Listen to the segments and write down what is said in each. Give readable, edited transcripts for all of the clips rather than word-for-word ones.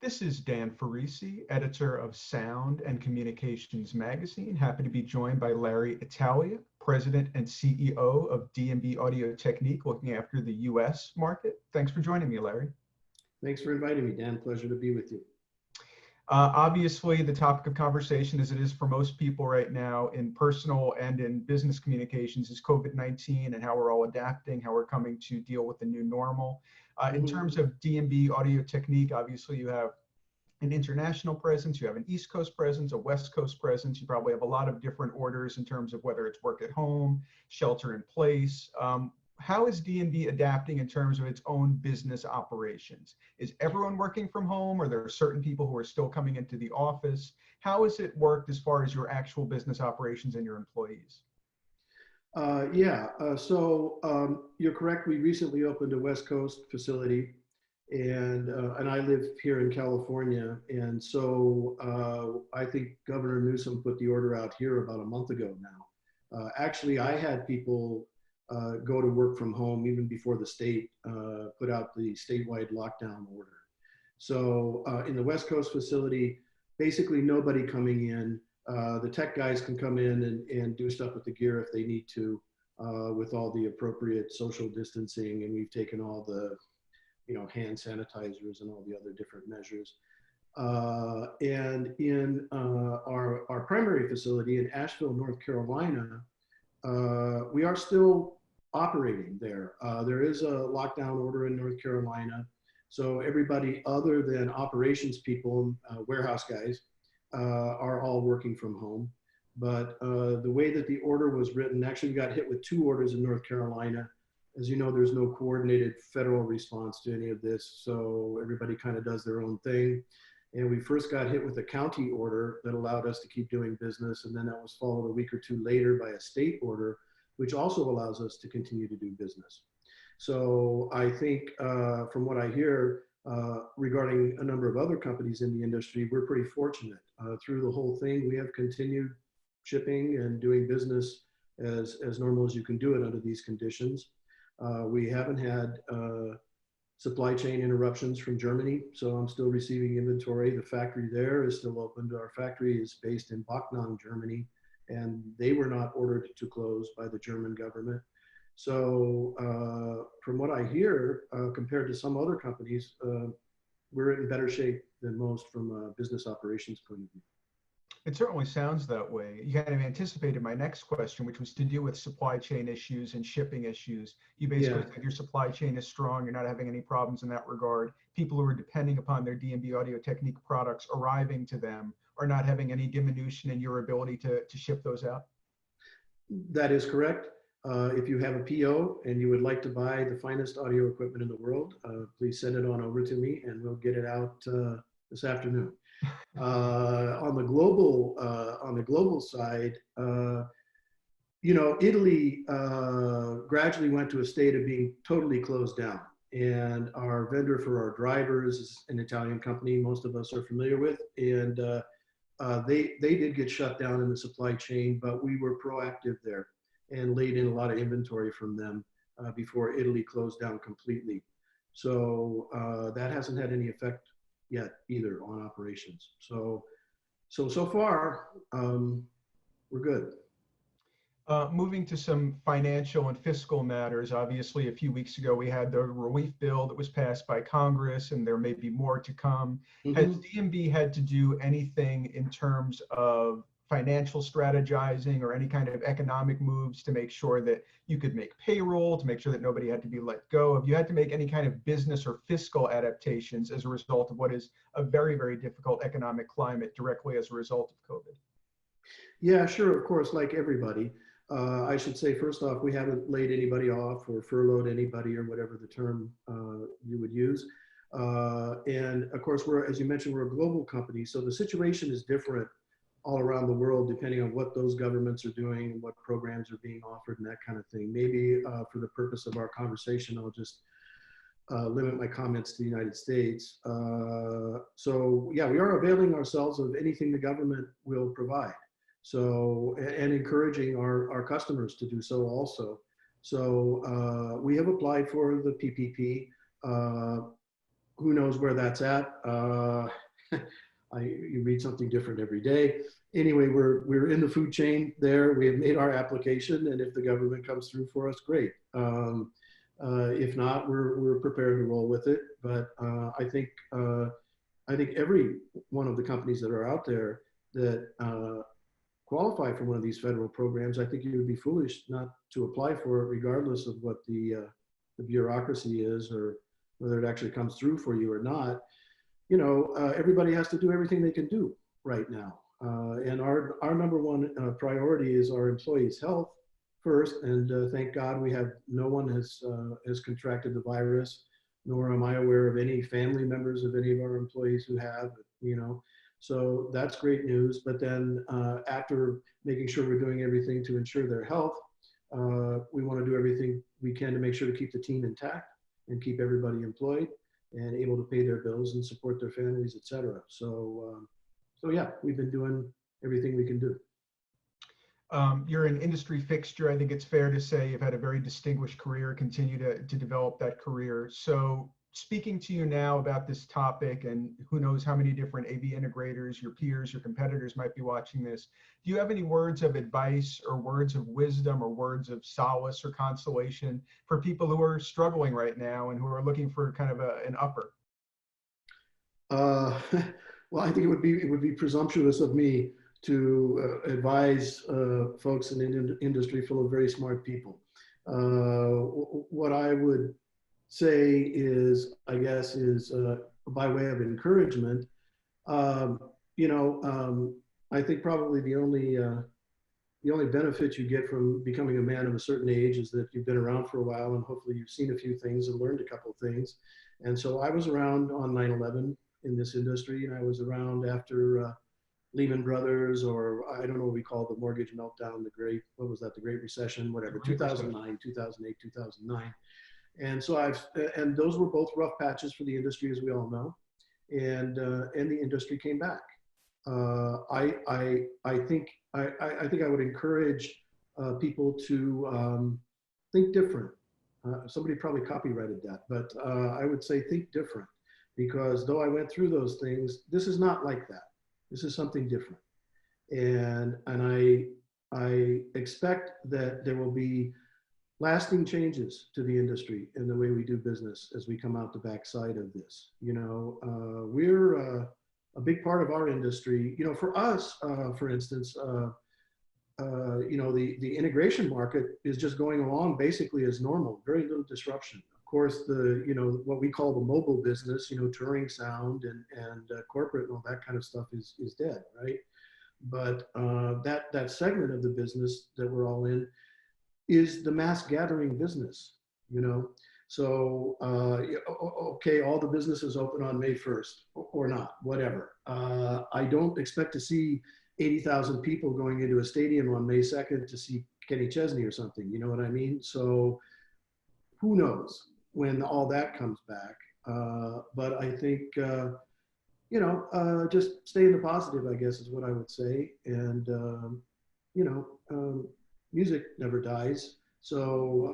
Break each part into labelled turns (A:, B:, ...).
A: This is Dan Ferrisi, editor of Sound and Communications Magazine. Happy to be joined by Larry Italia, President and CEO of d&b audiotechnik, looking after the US market. Thanks for joining me, Larry.
B: Thanks for inviting me, Dan. Pleasure to be with you.
A: Obviously, the topic of conversation, as it is for most people right now in personal and in business communications, is COVID-19 and how we're all adapting, how we're coming to deal with the new normal. In terms of d&b audiotechnik, obviously you have an international presence, you have an East Coast presence, a West Coast presence. You probably have a lot of different orders in terms of whether it's work at home, shelter in place. How is d&b adapting in terms of its own business operations? Is everyone working from home, or there are certain people who are still coming into the office? How has it worked as far as your actual business operations and your employees?
B: You're correct. We recently opened a West Coast facility, and I live here in California. And so I think Governor Newsom put the order out here about a month ago now. Actually, I had people go to work from home even before the state put out the statewide lockdown order. So in the West Coast facility, basically nobody coming in. The tech guys can come in and do stuff with the gear if they need to, with all the appropriate social distancing, and we've taken all the hand sanitizers and all the other different measures. And in our primary facility in Asheville, North Carolina, we are still operating there. There is a lockdown order in North Carolina. So everybody other than operations people, warehouse guys, are all working from home. But the way that the order was written, actually we got hit with 2 orders in North Carolina. As you know, there's no coordinated federal response to any of this. So everybody kind of does their own thing. And we first got hit with a county order that allowed us to keep doing business. And then that was followed a week or 2 later by a state order, which also allows us to continue to do business. So I think from what I hear regarding a number of other companies in the industry, we're pretty fortunate. Through the whole thing, we have continued shipping and doing business as normal as you can do it under these conditions. We haven't had supply chain interruptions from Germany, so I'm still receiving inventory. The factory there is still open. Our factory is based in Bachnang, Germany, and they were not ordered to close by the German government. So from what I hear, compared to some other companies, we're in better shape than most from a business operations point of view.
A: It certainly sounds that way. You kind of anticipated my next question, which was to deal with supply chain issues and shipping issues. You basically said your supply chain is strong. You're not having any problems in that regard. People who are depending upon their d&b audiotechnik products arriving to them are not having any diminution in your ability to ship those out?
B: That is correct. If you have a PO and you would like to buy the finest audio equipment in the world, please send it on over to me and we'll get it out this afternoon. On the global side, Italy gradually went to a state of being totally closed down, and our vendor for our drivers is an Italian company most of us are familiar with, and they did get shut down in the supply chain, but we were proactive there and laid in a lot of inventory from them before Italy closed down completely. So that hasn't had any effect yet either on operations. So far, we're good.
A: Moving to some financial and fiscal matters, obviously a few weeks ago we had the relief bill that was passed by Congress, and there may be more to come. Has d&b had to do anything in terms of financial strategizing or any kind of economic moves to make sure that you could make payroll, to make sure that nobody had to be let go? Have you had to make any kind of business or fiscal adaptations as a result of what is a very, very difficult economic climate directly as a result of COVID?
B: Yeah, sure, of course, like everybody. I should say, first off, we haven't laid anybody off or furloughed anybody or whatever the term you would use. And of course, as you mentioned, we're a global company, so the situation is different all around the world, depending on what those governments are doing and what programs are being offered and that kind of thing. Maybe for the purpose of our conversation, I'll just limit my comments to the United States. So yeah, we are availing ourselves of anything the government will provide. So, and encouraging our customers to do so also. So we have applied for the PPP. who knows where that's at? You read something different every day. Anyway, we're in the food chain there. We have made our application, and if the government comes through for us, great. If not, we're prepared to roll with it. But I think every one of the companies that are out there that qualify for one of these federal programs, I think you would be foolish not to apply for it, regardless of what the bureaucracy is or whether it actually comes through for you or not. You know, everybody has to do everything they can do right now. And our number one priority is our employees' health first. And thank God we have no one has contracted the virus, nor am I aware of any family members of any of our employees who have, you know. So that's great news. But then after making sure we're doing everything to ensure their health, we want to do everything we can to make sure to keep the team intact and keep everybody employed and able to pay their bills and support their families, et cetera. So yeah, we've been doing everything we can do.
A: You're an industry fixture. I think it's fair to say you've had a very distinguished career, continue to develop that career. So speaking to you now about this topic, and who knows how many different AV integrators, your peers, your competitors might be watching this, do you have any words of advice or words of wisdom or words of solace or consolation for people who are struggling right now and who are looking for kind of an upper?
B: Well, I think it would be presumptuous of me to advise folks in an industry full of very smart people. What I would say is, I guess, is by way of encouragement. You know, I think probably the only benefit you get from becoming a man of a certain age is that you've been around for a while and hopefully you've seen a few things and learned a couple of things. And so I was around on 9/11 in this industry, and I was around after Lehman Brothers, or I don't know what we call the mortgage meltdown, what was that, the Great Recession, whatever, 2009, 2008, 2009. And so and those were both rough patches for the industry, as we all know, and the industry came back. I think I would encourage people to think different. Somebody probably copyrighted that, but I would say think different, because though I went through those things, this is not like that. This is something different, and I expect that there will be lasting changes to the industry and the way we do business as we come out the backside of this. You know, we're a big part of our industry. You know, for us, for instance, you know, the integration market is just going along basically as normal, very little disruption. Of course, you know, what we call the mobile business, you know, touring sound and corporate and all that kind of stuff is dead, right? But that segment of the business that we're all in is the mass gathering business, you know? So, okay, all the businesses open on May 1st or not, whatever. I don't expect to see 80,000 people going into a stadium on May 2nd to see Kenny Chesney or something, you know what I mean? So who knows when all that comes back. But I think, you know, just stay in the positive, I guess, is what I would say. And, you know, music never dies. So,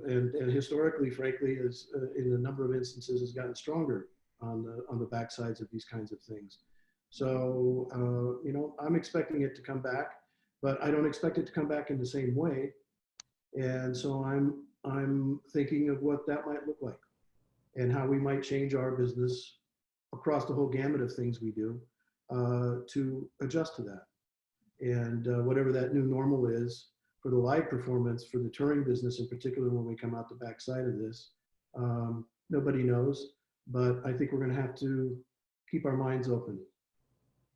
B: and historically, frankly, is in a number of instances has gotten stronger on the backsides of these kinds of things. So, you know, I'm expecting it to come back, but I don't expect it to come back in the same way. And so I'm thinking of what that might look like and how we might change our business across the whole gamut of things we do to adjust to that. And whatever that new normal is for the live performance, for the touring business in particular, when we come out the backside of this, nobody knows, but I think we're going to have to keep our minds open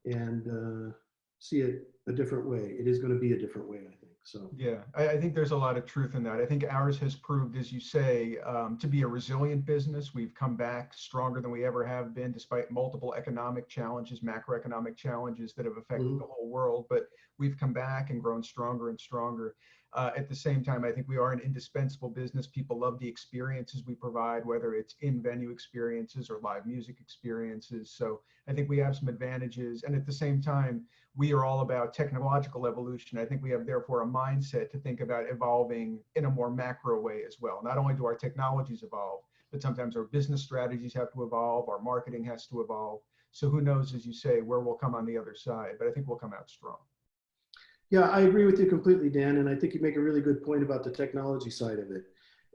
B: and see it a different way. It is going to be a different way, I think. So
A: yeah, I think there's a lot of truth in that. I think ours has proved, as you say, to be a resilient business. We've come back stronger than we ever have been, despite multiple economic challenges, macroeconomic challenges that have affected the whole world. But we've come back and grown stronger and stronger. At the same time, I think we are an indispensable business. People love the experiences we provide, whether it's in-venue experiences or live music experiences. So I think we have some advantages. And at the same time, we are all about technological evolution. I think we have therefore a mindset to think about evolving in a more macro way as well. Not only do our technologies evolve, but but sometimes our business strategies have to evolve, our marketing has to evolve. So who knows, as you say, where we'll come on the other side, but I think we'll come out strong.
B: Yeah, I agree with you completely, Dan. And I think you make a really good point about the technology side of it.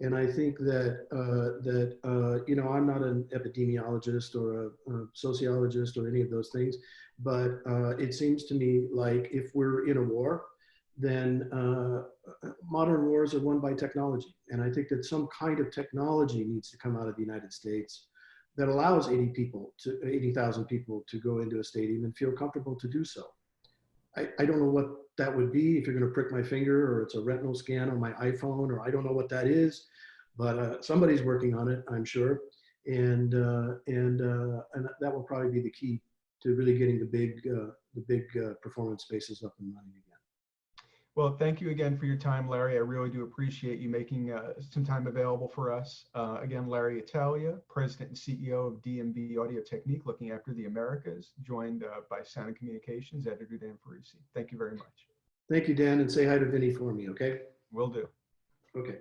B: And I think that, you know, I'm not an epidemiologist or a sociologist or any of those things, but it seems to me like if we're in a war, then modern wars are won by technology. And I think that some kind of technology needs to come out of the United States that allows 80,000 people to go into a stadium and feel comfortable to do so. I don't know what that would be, if you're going to prick my finger or it's a retinal scan on my iPhone, or I don't know what that is, but somebody's working on it, I'm sure. And that will probably be the key to really getting the big performance spaces up and running again.
A: Well, thank you again for your time, Larry. I really do appreciate you making some time available for us. Again, Larry Italia, President and CEO of d&b audiotechnik, looking after the Americas, joined by Sound and Communications Editor Dan Ferrisi. Thank you very much.
B: Thank you, Dan, and say hi to Vinny for me, okay?
A: Will do.
B: Okay.